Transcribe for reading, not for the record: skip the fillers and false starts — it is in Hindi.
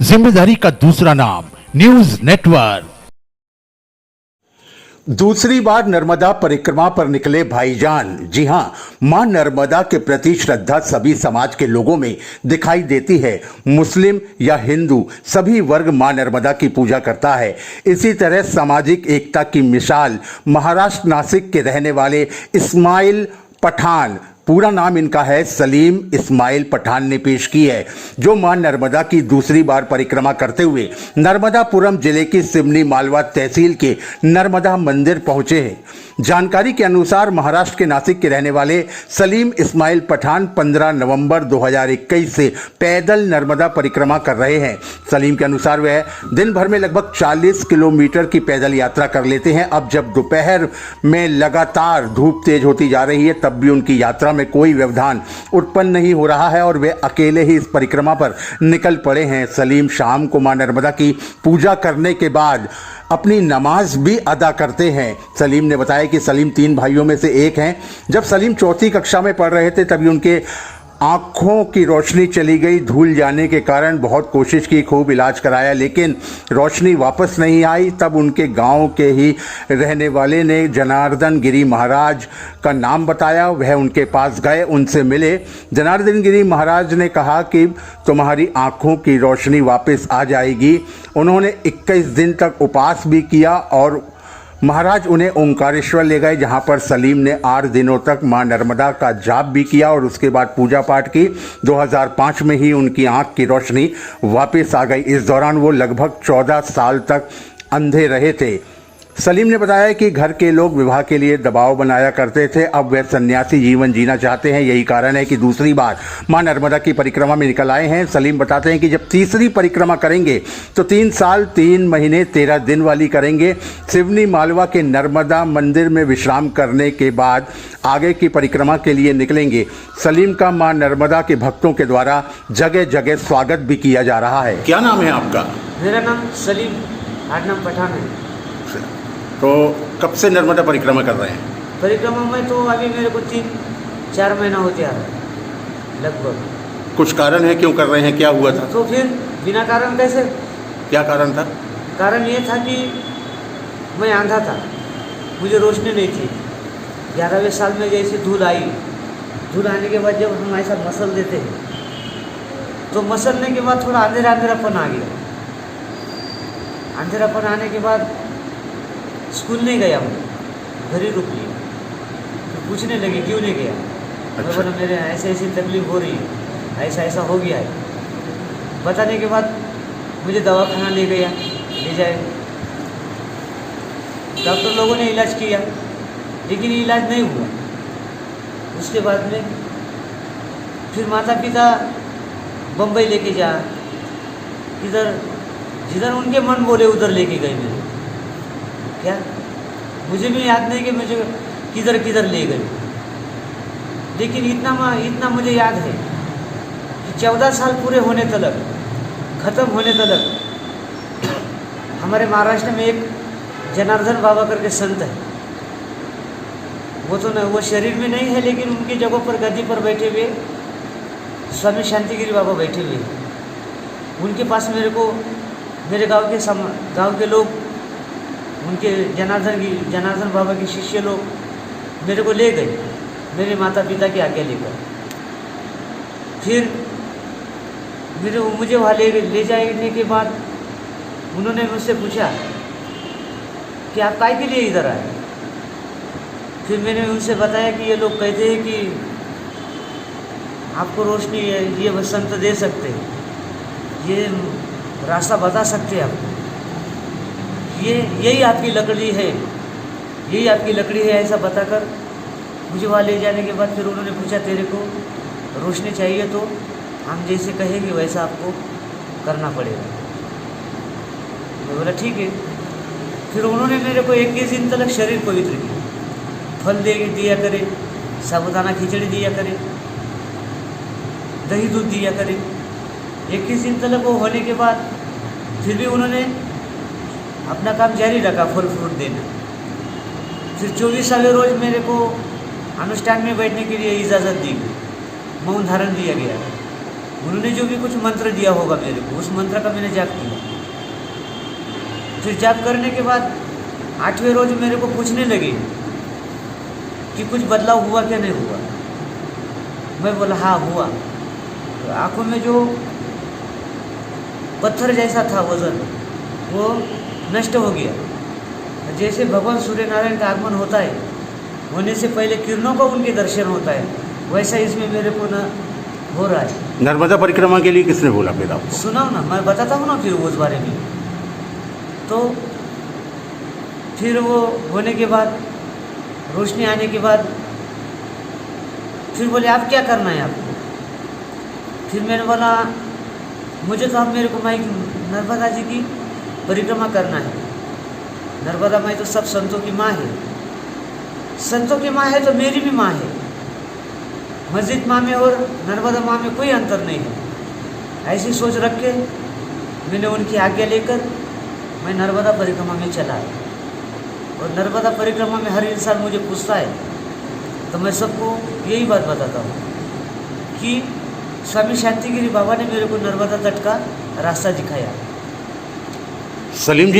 जिम्मेदारी का दूसरा नाम न्यूज नेटवर्क। दूसरी बार नर्मदा परिक्रमा पर निकले भाईजान। जी हां, मां नर्मदा के प्रति श्रद्धा सभी समाज के लोगों में दिखाई देती है। मुस्लिम या हिंदू सभी वर्ग मां नर्मदा की पूजा करता है। इसी तरह सामाजिक एकता की मिसाल महाराष्ट्र नासिक के रहने वाले इस्माइल पठान, पूरा नाम इनका है सलीम इस्माइल पठान, ने पेश की है, जो मां नर्मदा की दूसरी बार परिक्रमा करते हुए नर्मदापुरम जिले की सिवनी मालवा तहसील के नर्मदा मंदिर पहुंचे हैं। जानकारी के अनुसार महाराष्ट्र के नासिक के रहने वाले सलीम इस्माइल पठान 15 नवंबर 2021 से पैदल नर्मदा परिक्रमा कर रहे हैं। सलीम के अनुसार वह दिन भर में लगभग 40 किलोमीटर की पैदल यात्रा कर लेते हैं। अब जब दोपहर में लगातार धूप तेज होती जा रही है, तब भी उनकी यात्रा में कोई व्यवधान उत्पन्न नहीं हो रहा है और वे अकेले ही इस परिक्रमा पर निकल पड़े हैं। सलीम शाम को मां नर्मदा की पूजा करने के बाद अपनी नमाज भी अदा करते हैं। सलीम ने बताया कि सलीम 3 भाइयों में से एक हैं। जब सलीम 4वीं कक्षा में पढ़ रहे थे तभी उनके आँखों की रोशनी चली गई। धूल जाने के कारण बहुत कोशिश की, खूब इलाज कराया, लेकिन रोशनी वापस नहीं आई। तब उनके गांव के ही रहने वाले ने जनार्दन गिरी महाराज का नाम बताया। वह उनके पास गए, उनसे मिले। जनार्दन गिरी महाराज ने कहा कि तुम्हारी आँखों की रोशनी वापस आ जाएगी। उन्होंने 21 दिन तक उपवास भी किया और महाराज उन्हें ओंकारेश्वर ले गए, जहां पर सलीम ने 8 दिनों तक मां नर्मदा का जाप भी किया और उसके बाद पूजा पाठ की। 2005 में ही उनकी आंख की रोशनी वापस आ गई। इस दौरान वो लगभग 14 साल तक अंधे रहे थे। सलीम ने बताया कि घर के लोग विवाह के लिए दबाव बनाया करते थे। अब वे सन्यासी जीवन जीना चाहते हैं। यही कारण है कि दूसरी बार मां नर्मदा की परिक्रमा में निकल आए हैं। सलीम बताते हैं कि जब तीसरी परिक्रमा करेंगे तो 3 साल 3 महीने 13 दिन वाली करेंगे। सिवनी मालवा के नर्मदा मंदिर में विश्राम करने के बाद आगे की परिक्रमा के लिए निकलेंगे। सलीम का मां नर्मदा के भक्तों के द्वारा जगह जगह स्वागत भी किया जा रहा है। क्या नाम है आपका? मेरा नाम सलीम आडनाम पठान है। तो कब से नर्मदा परिक्रमा कर रहे हैं? परिक्रमा में तो अभी मेरे को 3-4 महीना होते आ रहा है लगभग। कुछ कारण है क्यों कर रहे हैं? क्या हुआ था? तो फिर बिना कारण कैसे? क्या कारण था? कारण ये था कि मैं आंधा था, मुझे रोशनी नहीं थी। 11वें साल में जैसे धूल आई, धूल आने के बाद जब हम ऐसा मसल देते हैं तो मसलने के बाद थोड़ा अंधेरापन आ गया। अंधेरापन आने के बाद स्कूल नहीं गया, मैं घर ही रुक लिया। तो पूछने लगे क्यों नहीं गया। मैं बोला मेरे ऐसे ऐसी तकलीफ हो रही है, ऐसा ऐसा हो गया है। बताने के बाद मुझे दवाखाना ले जाए। डॉक्टर लोगों ने इलाज किया, लेकिन इलाज नहीं हुआ। उसके बाद में फिर माता पिता बम्बई लेके जा, इधर जिधर उनके मन बोले उधर लेके गए मेरे। क्या मुझे भी याद नहीं कि मुझे किधर किधर ले गए, लेकिन इतना मुझे याद है कि 14 साल पूरे होने तक, ख़त्म होने तक हमारे महाराष्ट्र में एक जनार्दन बाबा करके संत है। वो शरीर में नहीं है, लेकिन उनकी जगह पर गद्दी पर बैठे हुए स्वामी शांतिगिरी बाबा बैठे हुए। उनके पास मेरे गांव के लोग, उनके जनार्दन बाबा के शिष्य लोग मेरे को ले गए, मेरे माता पिता की आज्ञा लेकर। फिर मुझे वहाँ ले जाने के बाद उन्होंने मुझसे पूछा कि आप काय के लिए इधर आए। फिर मैंने उनसे बताया कि ये लोग कहते हैं कि आपको रोशनी ये वसंत दे सकते हैं, ये रास्ता बता सकते हैं आपको, यही आपकी लकड़ी है, यही आपकी लकड़ी है, ऐसा बताकर मुझे वहाँ ले जाने के बाद फिर उन्होंने पूछा तेरे को रोशनी चाहिए तो हम जैसे कहेंगे वैसा आपको करना पड़ेगा। मैं बोला ठीक है। फिर उन्होंने मेरे को 21 दिन तक शरीर पवित्र किया, फल दिया करे, साबुदाना खिचड़ी दिया करे, दही दूध दिया करे। 21 दिन तक वो होने के बाद फिर भी उन्होंने अपना काम जारी रखा, फल फ्रूट देना। फिर 24वें रोज मेरे को अनुष्ठान में बैठने के लिए इजाज़त दी गई, मौन धारण दिया गया। उन्होंने जो भी कुछ मंत्र दिया होगा मेरे को, उस मंत्र का मैंने जाप किया। फिर जाप करने के बाद 8वें रोज मेरे को पूछने लगे कि कुछ बदलाव हुआ क्या नहीं हुआ। मैं बोला हाँ हुआ। तो आँखों में जो पत्थर जैसा था वजन, वो नष्ट हो गया। जैसे भगवान सूर्य नारायण का आगमन होता है, होने से पहले किरणों का उनके दर्शन होता है, वैसा इसमें मेरे को न हो रहा है। नर्मदा परिक्रमा के लिए किसने बोला फिर आपको? सुनाओ ना, मैं बताता हूँ ना फिर उस बारे में। तो फिर वो होने के बाद, रोशनी आने के बाद फिर बोले आप क्या करना है आपको? फिर मैंने बोला मुझे तो आप मेरे को माई नर्मदा जी की परिक्रमा करना है। नर्मदा माई तो सब संतों की माँ है, संतों की माँ है तो मेरी भी माँ है। मस्जिद माँ में और नर्मदा माँ में कोई अंतर नहीं है। ऐसी सोच रख के मैंने उनकी आज्ञा लेकर मैं नर्मदा परिक्रमा में चला। और नर्मदा परिक्रमा में हर इंसान मुझे पूछता है तो मैं सबको यही बात बताता हूँ कि स्वामी शांतिगिरी बाबा ने मेरे को नर्मदा तट का रास्ता दिखाया। सलीम जी